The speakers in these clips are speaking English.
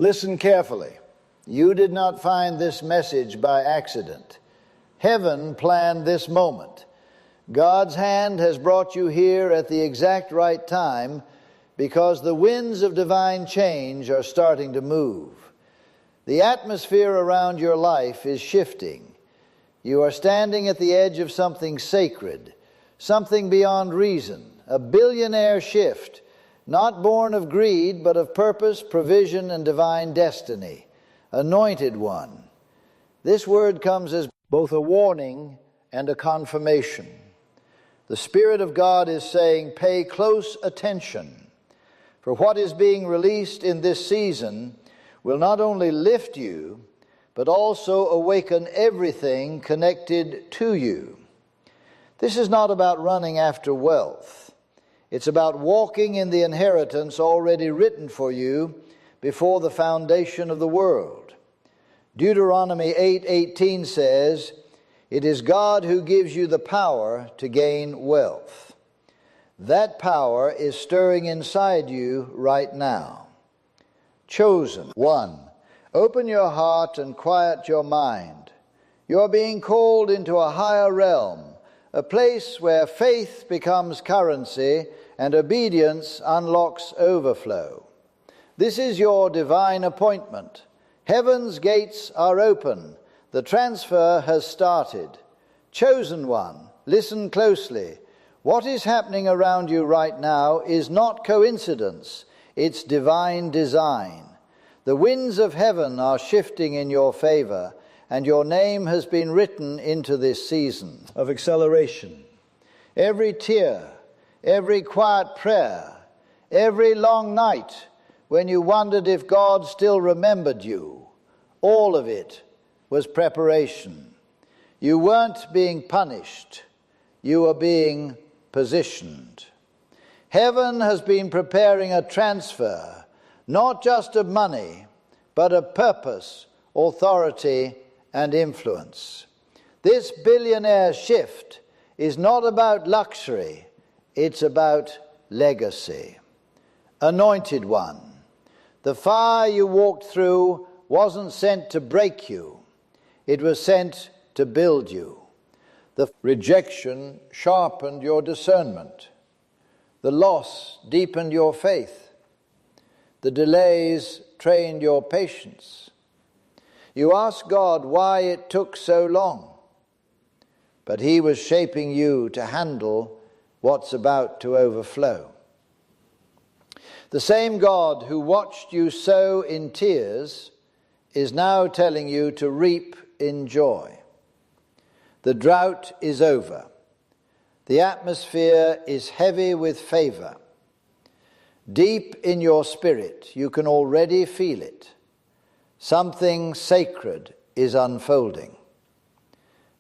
Listen carefully. You did not find this message by accident. Heaven planned this moment. God's hand has brought you here at the exact right time because the winds of divine change are starting to move. The atmosphere around your life is shifting. You are standing at the edge of something sacred, something beyond reason, a billionaire shift, not born of greed, but of purpose, provision, and divine destiny. Anointed one. This word comes as both a warning and a confirmation. The Spirit of God is saying, pay close attention, for what is being released in this season will not only lift you, but also awaken everything connected to you. This is not about running after wealth. It's about walking in the inheritance already written for you before the foundation of the world. Deuteronomy 8:18 says, "It is God who gives you the power to gain wealth." That power is stirring inside you right now. Chosen. 1. Open your heart and quiet your mind. You're being called into a higher realm, a place where faith becomes currency and obedience unlocks overflow. This is your divine appointment. Heaven's gates are open. The transfer has started. Chosen one, listen closely. What is happening around you right now is not coincidence. It's divine design. The winds of heaven are shifting in your favor, and your name has been written into this season of acceleration. Every tear, every quiet prayer, every long night when you wondered if God still remembered you, all of it was preparation. You weren't being punished. You were being positioned. Heaven has been preparing a transfer, not just of money, but of purpose, authority, and influence. This billionaire shift is not about luxury, it's about legacy. Anointed one, the fire you walked through wasn't sent to break you, it was sent to build you. The rejection sharpened your discernment. The loss deepened your faith. The delays trained your patience. You asked God why it took so long, but He was shaping you to handle what's about to overflow. The same God who watched you sow in tears is now telling you to reap in joy. The drought is over. The atmosphere is heavy with favor. Deep in your spirit, you can already feel it. Something sacred is unfolding.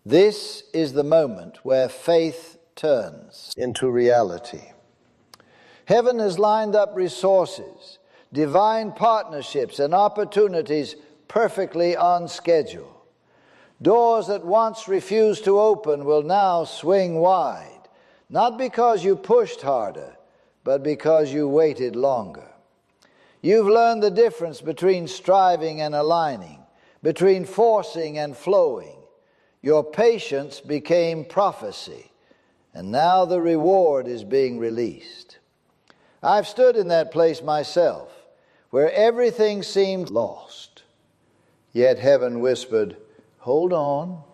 This is the moment where faith turns into reality. Heaven has lined up resources, divine partnerships, and opportunities perfectly on schedule. Doors that once refused to open will now swing wide, not because you pushed harder, but because you waited longer. You've learned the difference between striving and aligning, between forcing and flowing. Your patience became prophecy, and now the reward is being released. I've stood in that place myself, where everything seemed lost. Yet heaven whispered, "Hold on."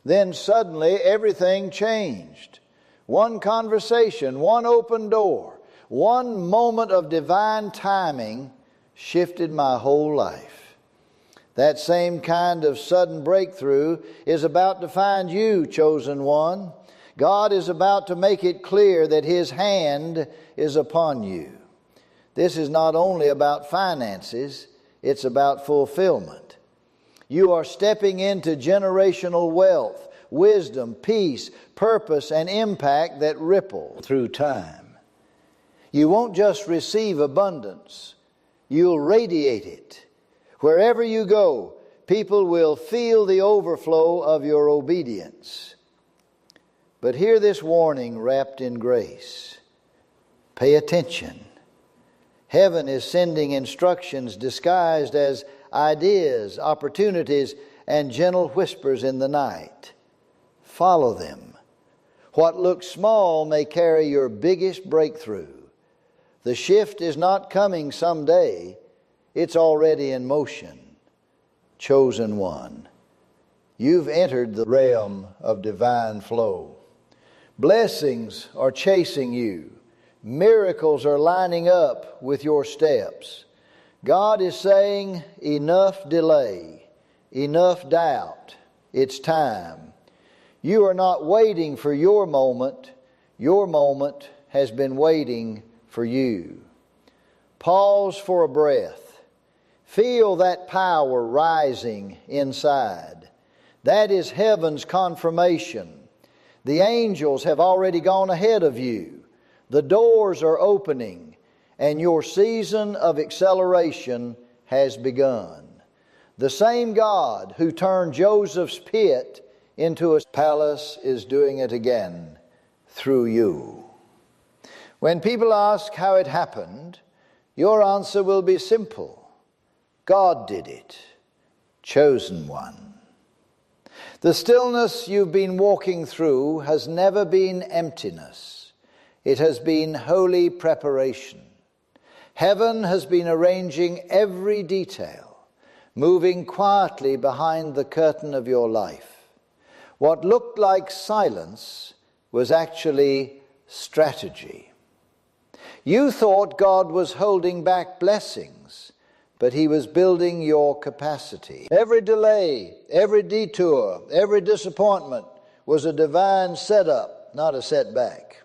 Then suddenly everything changed. One conversation, one open door, one moment of divine timing shifted my whole life. That same kind of sudden breakthrough is about to find you, chosen one. God is about to make it clear that His hand is upon you. This is not only about finances, it's about fulfillment. You are stepping into generational wealth, wisdom, peace, purpose, and impact that ripple through time. You won't just receive abundance, you'll radiate it. Wherever you go, people will feel the overflow of your obedience. But hear this warning wrapped in grace. Pay attention. Heaven is sending instructions disguised as ideas, opportunities, and gentle whispers in the night. Follow them. What looks small may carry your biggest breakthrough. The shift is not coming someday. It's already in motion. Chosen one, you've entered the realm of divine flow. Blessings are chasing you. Miracles are lining up with your steps. God is saying, enough delay, enough doubt. It's time. You are not waiting for your moment. Your moment has been waiting for you. Pause for a breath. Feel that power rising inside. That is heaven's confirmation. The angels have already gone ahead of you. The doors are opening, and your season of acceleration has begun. The same God who turned Joseph's pit into a palace is doing it again through you. When people ask how it happened, your answer will be simple. God did it. Chosen one. The stillness you've been walking through has never been emptiness. It has been holy preparation. Heaven has been arranging every detail, moving quietly behind the curtain of your life. What looked like silence was actually strategy. You thought God was holding back blessings, but He was building your capacity. Every delay, every detour, every disappointment was a divine setup, not a setback.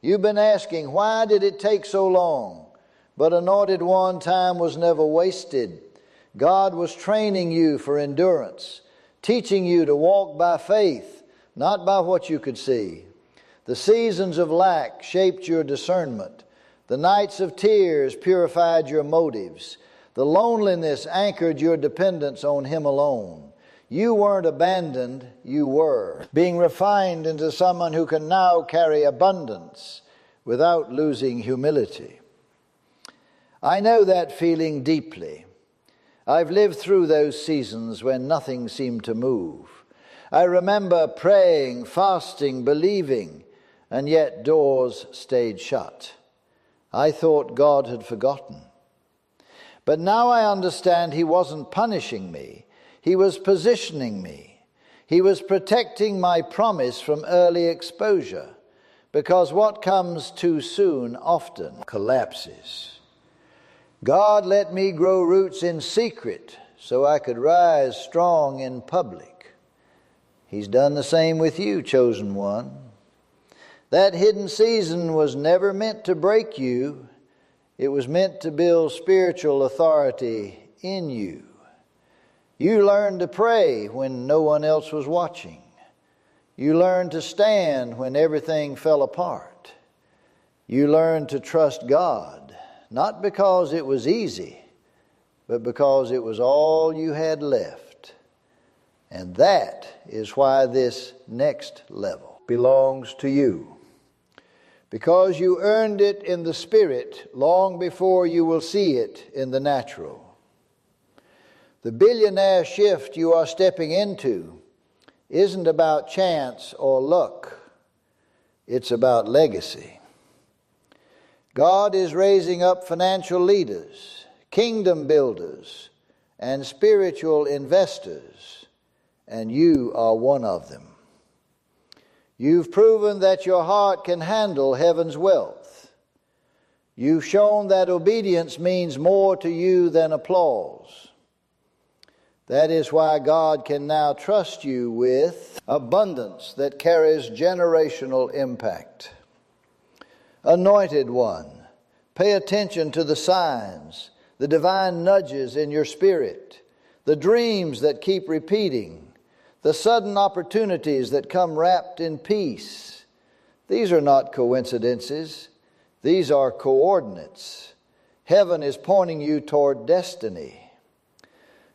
You've been asking, why did it take so long? But anointed one, time was never wasted. God was training you for endurance, teaching you to walk by faith, not by what you could see. The seasons of lack shaped your discernment. The nights of tears purified your motives. The loneliness anchored your dependence on Him alone. You weren't abandoned, you were being refined into someone who can now carry abundance without losing humility. I know that feeling deeply. I've lived through those seasons when nothing seemed to move. I remember praying, fasting, believing, and yet doors stayed shut. I thought God had forgotten. But now I understand He wasn't punishing me. He was positioning me. He was protecting my promise from early exposure, because what comes too soon often collapses. God let me grow roots in secret so I could rise strong in public. He's done the same with you, chosen one. That hidden season was never meant to break you. It was meant to build spiritual authority in you. You learned to pray when no one else was watching. You learned to stand when everything fell apart. You learned to trust God, not because it was easy, but because it was all you had left. And that is why this next level belongs to you. Because you earned it in the Spirit long before you will see it in the natural. The billionaire shift you are stepping into isn't about chance or luck. It's about legacy. God is raising up financial leaders, kingdom builders, and spiritual investors, and you are one of them. You've proven that your heart can handle heaven's wealth. You've shown that obedience means more to you than applause. That is why God can now trust you with abundance that carries generational impact. Anointed one, pay attention to the signs, the divine nudges in your spirit, the dreams that keep repeating, the sudden opportunities that come wrapped in peace. These are not coincidences. These are coordinates. Heaven is pointing you toward destiny.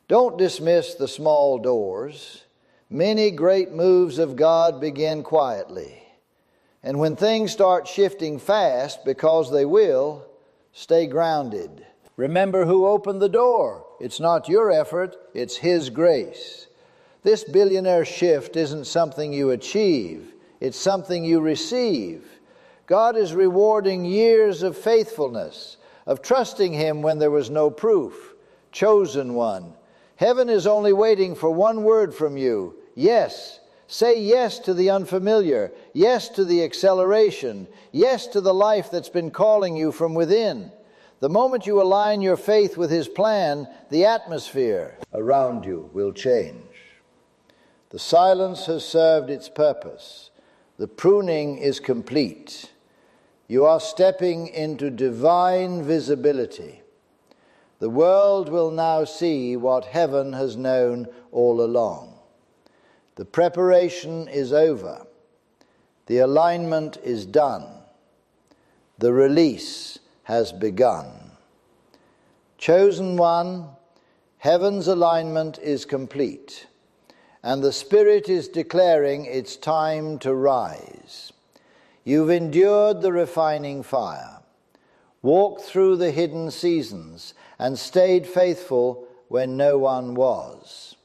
Don't dismiss the small doors. Many great moves of God begin quietly. And when things start shifting fast, because they will, Stay grounded. Remember who opened the door. It's not your effort, it's His grace. This billionaire shift isn't something you achieve, it's something you receive. God is rewarding years of faithfulness, of trusting Him when there was no proof. Chosen one. Heaven is only waiting for one word from you. Yes. Say yes to the unfamiliar. Yes to the acceleration. Yes to the life that's been calling you from within. The moment you align your faith with His plan, the atmosphere around you will change. The silence has served its purpose. The pruning is complete. You are stepping into divine visibility. The world will now see what heaven has known all along. The preparation is over. The alignment is done. The release has begun. Chosen one, heaven's alignment is complete, and the Spirit is declaring it's time to rise. You've endured the refining fire, walked through the hidden seasons, and stayed faithful when no one was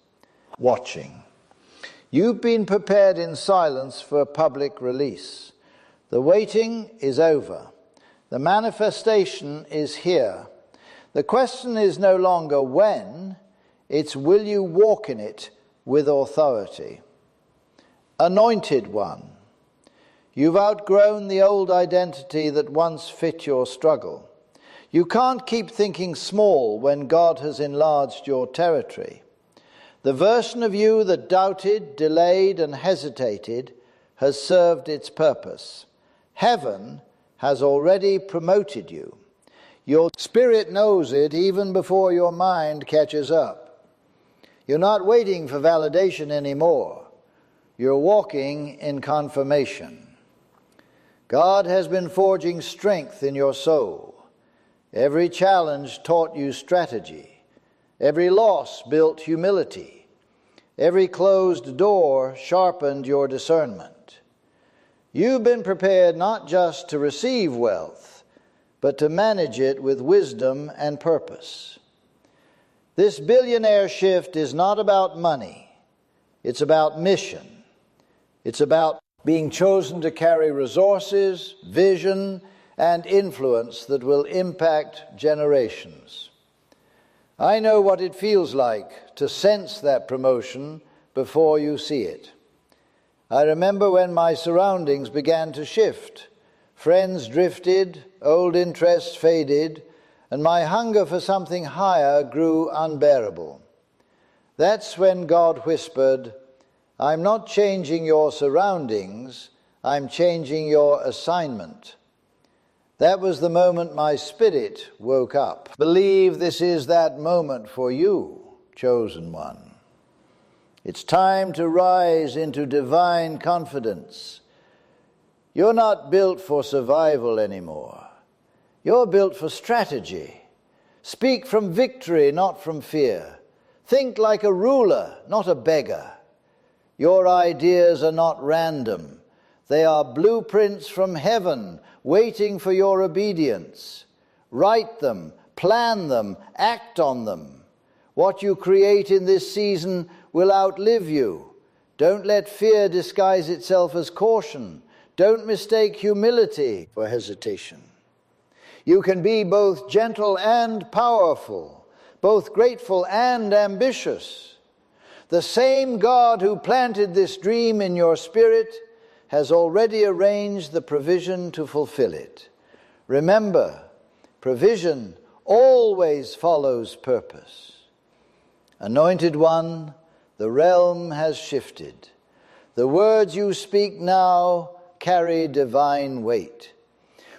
watching. You've been prepared in silence for a public release. The waiting is over. The manifestation is here. The question is no longer when, it's will you walk in it with authority. Anointed one. You've outgrown the old identity that once fit your struggle. You can't keep thinking small when God has enlarged your territory. The version of you that doubted, delayed, and hesitated has served its purpose. Heaven has already promoted you. Your spirit knows it even before your mind catches up. You're not waiting for validation anymore. You're walking in confirmation. God has been forging strength in your soul. Every challenge taught you strategy. Every loss built humility. Every closed door sharpened your discernment. You've been prepared not just to receive wealth, but to manage it with wisdom and purpose. This billionaire shift is not about money. It's about mission. It's about being chosen to carry resources, vision, and influence that will impact generations. I know what it feels like to sense that promotion before you see it. I remember when my surroundings began to shift. Friends drifted, old interests faded, and my hunger for something higher grew unbearable. That's when God whispered, I'm not changing your surroundings, I'm changing your assignment. That was the moment my spirit woke up. Believe this is that moment for you, chosen one. It's time to rise into divine confidence. You're not built for survival anymore. You're built for strategy. Speak from victory, not from fear. Think like a ruler, not a beggar. Your ideas are not random. They are blueprints from heaven, waiting for your obedience. Write them, plan them, act on them. What you create in this season will outlive you. Don't let fear disguise itself as caution. Don't mistake humility for hesitation. You can be both gentle and powerful, both grateful and ambitious. The same God who planted this dream in your spirit has already arranged the provision to fulfill it. Remember, provision always follows purpose. Anointed one, the realm has shifted. The words you speak now carry divine weight.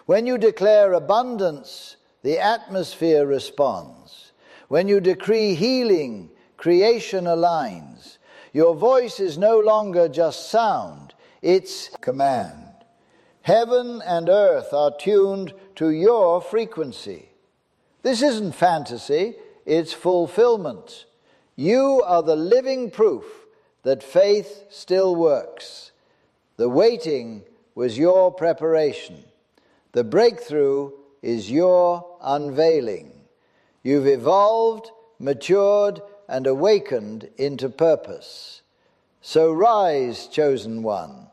When you declare abundance, the atmosphere responds. When you decree healing, creation aligns. Your voice is no longer just sound, it's command. Heaven and earth are tuned to your frequency. This isn't fantasy, it's fulfillment. You are the living proof that faith still works. The waiting was your preparation. The breakthrough is your unveiling. You've evolved, matured, and awakened into purpose. So rise, chosen one.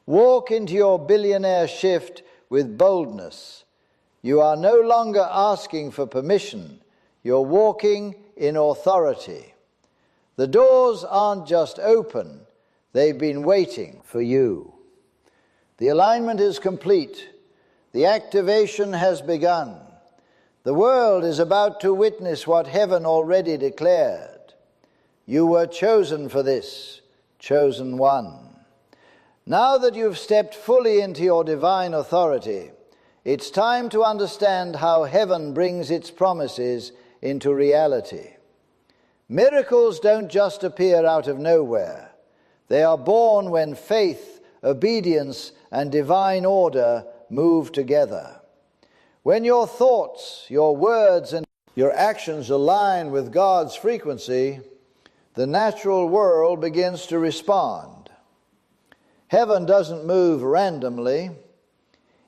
Walk into your billionaire shift with boldness. You are no longer asking for permission. You're walking in authority. The doors aren't just open, they've been waiting for you. The alignment is complete. The activation has begun. The world is about to witness what heaven already declared. You were chosen for this, chosen one. Now that you've stepped fully into your divine authority, it's time to understand how heaven brings its promises into reality. Miracles don't just appear out of nowhere. They are born when faith, obedience, and divine order move together. When your thoughts, your words, and your actions align with God's frequency, the natural world begins to respond. Heaven doesn't move randomly.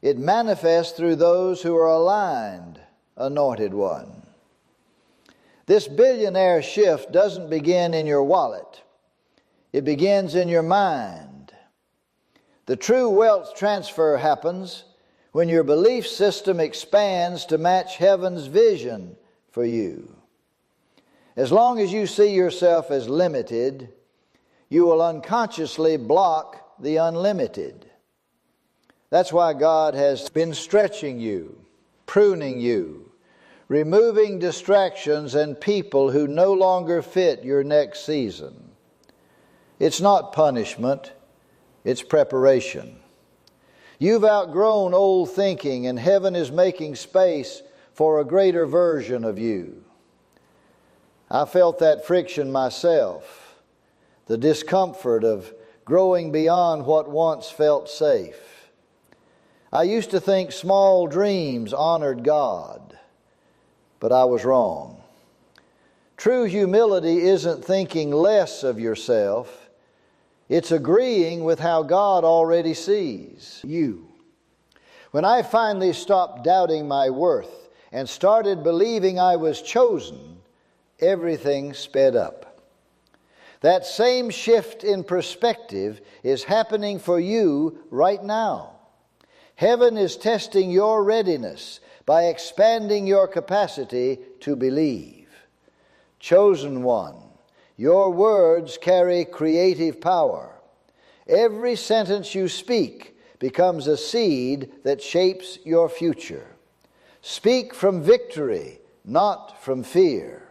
It manifests through those who are aligned, anointed one. This billionaire shift doesn't begin in your wallet. It begins in your mind. The true wealth transfer happens when your belief system expands to match heaven's vision for you. As long as you see yourself as limited, you will unconsciously block the unlimited. That's why God has been stretching you, pruning you, removing distractions and people who no longer fit your next season. It's not punishment, it's preparation. You've outgrown old thinking, and heaven is making space for a greater version of you. I felt that friction myself, the discomfort of growing beyond what once felt safe. I used to think small dreams honored God, but I was wrong. True humility isn't thinking less of yourself. It's agreeing with how God already sees you. When I finally stopped doubting my worth and started believing I was chosen, everything sped up. That same shift in perspective is happening for you right now. Heaven is testing your readiness by expanding your capacity to believe. Chosen one, your words carry creative power. Every sentence you speak becomes a seed that shapes your future. Speak from victory, not from fear.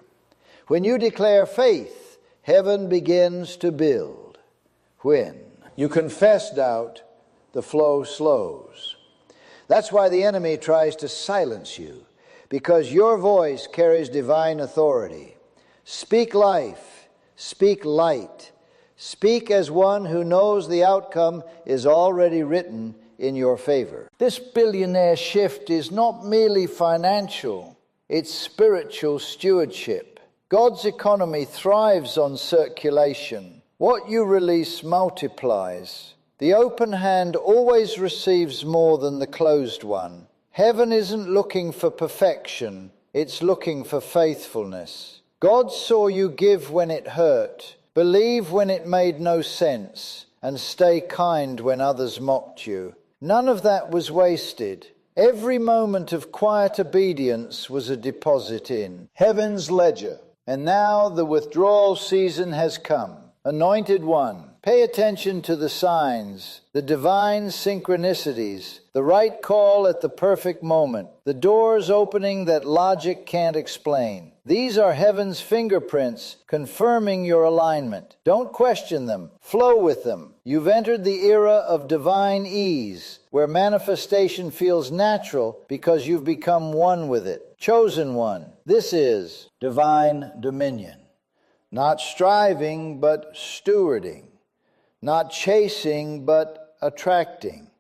When you declare faith, heaven begins to build. When you confess doubt, the flow slows. That's why the enemy tries to silence you, because your voice carries divine authority. Speak life, speak light. Speak as one who knows the outcome is already written in your favor. This billionaire shift is not merely financial, it's spiritual stewardship. God's economy thrives on circulation. What you release multiplies. The open hand always receives more than the closed one. Heaven isn't looking for perfection, it's looking for faithfulness. God saw you give when it hurt, believe when it made no sense, and stay kind when others mocked you. None of that was wasted. Every moment of quiet obedience was a deposit in heaven's ledger. And now the withdrawal season has come. Anointed one, pay attention to the signs, the divine synchronicities, the right call at the perfect moment, the doors opening that logic can't explain. These are heaven's fingerprints confirming your alignment. Don't question them. Flow with them. You've entered the era of divine ease, where manifestation feels natural because you've become one with it. Chosen one. This is divine dominion. Not striving, but stewarding. Not chasing, but attracting.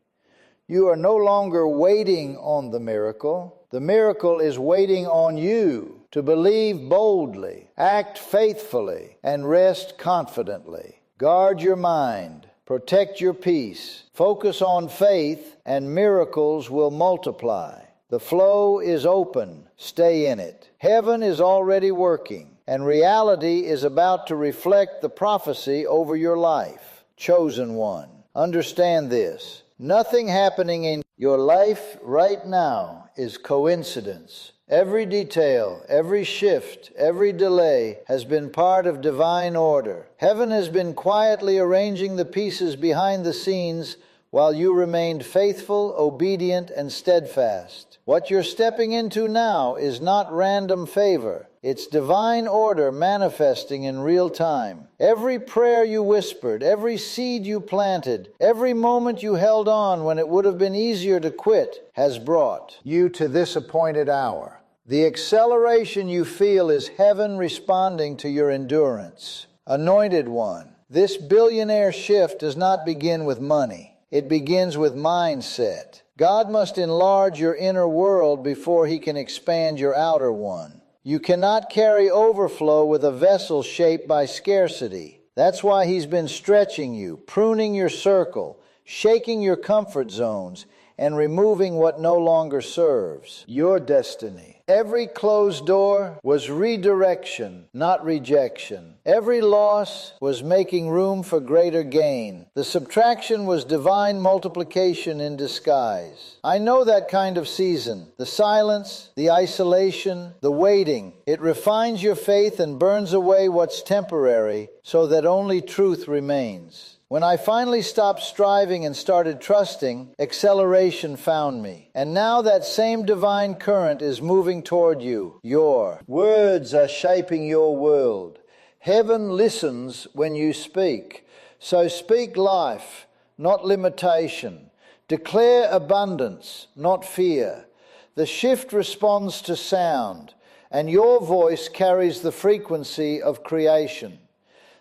You are no longer waiting on the miracle. The miracle is waiting on you to believe boldly, act faithfully, and rest confidently. Guard your mind. Protect your peace. Focus on faith, and miracles will multiply. The flow is open. Stay in it. Heaven is already working, and reality is about to reflect the prophecy over your life. Chosen one. Understand this. Nothing happening in your life right now is coincidence. Every detail, every shift, every delay has been part of divine order. Heaven has been quietly arranging the pieces behind the scenes while you remained faithful, obedient, and steadfast. What you're stepping into now is not random favor. It's divine order manifesting in real time. Every prayer you whispered, every seed you planted, every moment you held on when it would have been easier to quit has brought you to this appointed hour. The acceleration you feel is heaven responding to your endurance. Anointed one, this billionaire shift does not begin with money. It begins with mindset. God must enlarge your inner world before He can expand your outer one. You cannot carry overflow with a vessel shaped by scarcity. That's why He's been stretching you, pruning your circle, shaking your comfort zones, and removing what no longer serves your destiny. Every closed door was redirection, not rejection. Every loss was making room for greater gain. The subtraction was divine multiplication in disguise. I know that kind of season. The silence, the isolation, the waiting. It refines your faith and burns away what's temporary so that only truth remains. When I finally stopped striving and started trusting, acceleration found me. And now that same divine current is moving toward you. Your words are shaping your world. Heaven listens when you speak. So speak life, not limitation. Declare abundance, not fear. The shift responds to sound, and your voice carries the frequency of creation.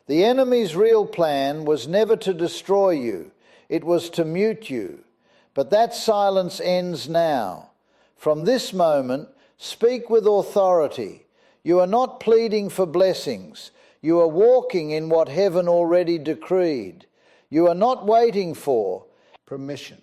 The enemy's real plan was never to destroy you. It was to mute you. But that silence ends now. From this moment, speak with authority. You are not pleading for blessings. You are walking in what heaven already decreed. You are not waiting for permission.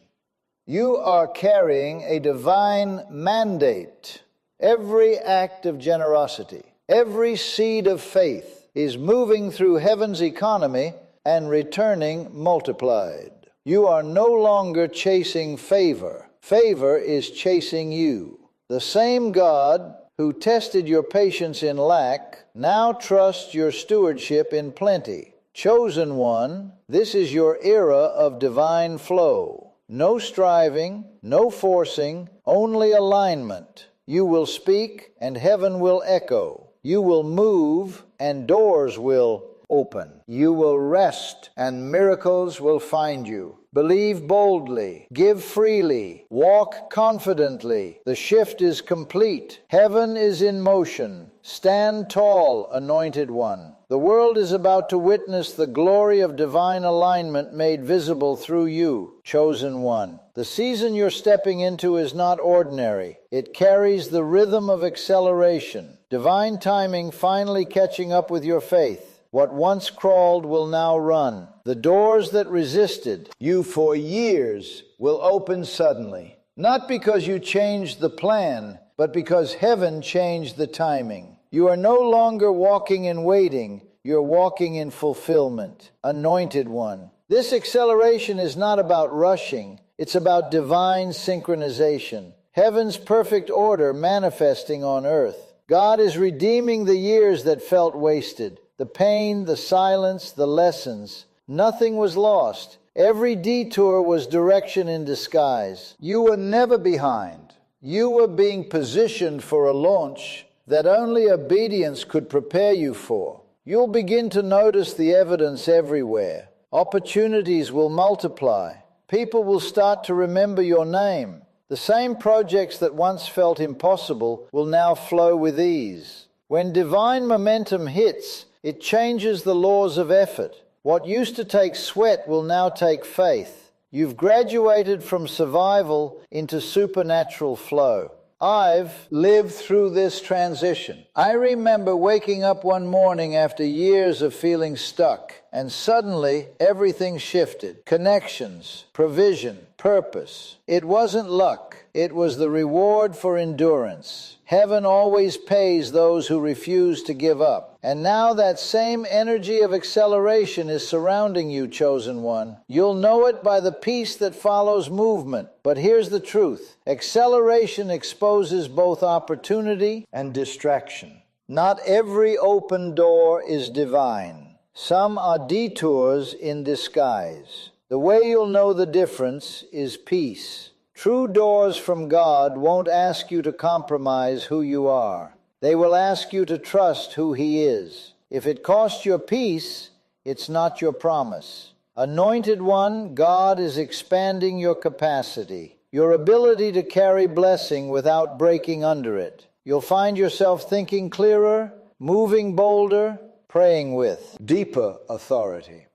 You are carrying a divine mandate. Every act of generosity, every seed of faith, is moving through heaven's economy and returning multiplied. You are no longer chasing favor. Favor is chasing you. The same God who tested your patience in lack now trusts your stewardship in plenty. Chosen one, this is your era of divine flow. No striving, no forcing, only alignment. You will speak and heaven will echo. You will move and doors will open. You will rest and miracles will find you. Believe boldly. Give freely. Walk confidently. The shift is complete. Heaven is in motion. Stand tall, anointed one. The world is about to witness the glory of divine alignment made visible through you, chosen one. The season you're stepping into is not ordinary. It carries the rhythm of acceleration. Divine timing finally catching up with your faith. What once crawled will now run. The doors that resisted you for years will open suddenly. Not because you changed the plan, but because heaven changed the timing. You are no longer walking in waiting. You're walking in fulfillment. Anointed one. This acceleration is not about rushing. It's about divine synchronization. Heaven's perfect order manifesting on earth. God is redeeming the years that felt wasted. The pain, the silence, the lessons. Nothing was lost. Every detour was direction in disguise. You were never behind. You were being positioned for a launch that only obedience could prepare you for. You'll begin to notice the evidence everywhere. Opportunities will multiply. People will start to remember your name. The same projects that once felt impossible will now flow with ease. When divine momentum hits, it changes the laws of effort. What used to take sweat will now take faith. You've graduated from survival into supernatural flow. I've lived through this transition. I remember waking up one morning after years of feeling stuck, and suddenly everything shifted. Connections, provision, purpose. It wasn't luck. It was the reward for endurance. Heaven always pays those who refuse to give up. And now that same energy of acceleration is surrounding you, chosen one. You'll know it by the peace that follows movement. But here's the truth. Acceleration exposes both opportunity and distraction. Not every open door is divine. Some are detours in disguise. The way you'll know the difference is peace. True doors from God won't ask you to compromise who you are. They will ask you to trust who He is. If it costs your peace, it's not your promise. Anointed one, God is expanding your capacity, your ability to carry blessing without breaking under it. You'll find yourself thinking clearer, moving bolder, praying with deeper authority.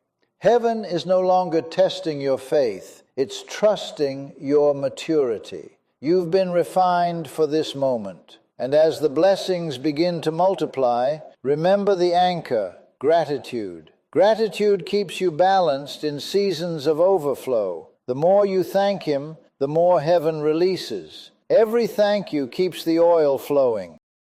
Heaven is no longer testing your faith. It's trusting your maturity. You've been refined for this moment. And as the blessings begin to multiply, remember the anchor, gratitude. Gratitude keeps you balanced in seasons of overflow. The more you thank Him, the more heaven releases. Every thank you keeps the oil flowing.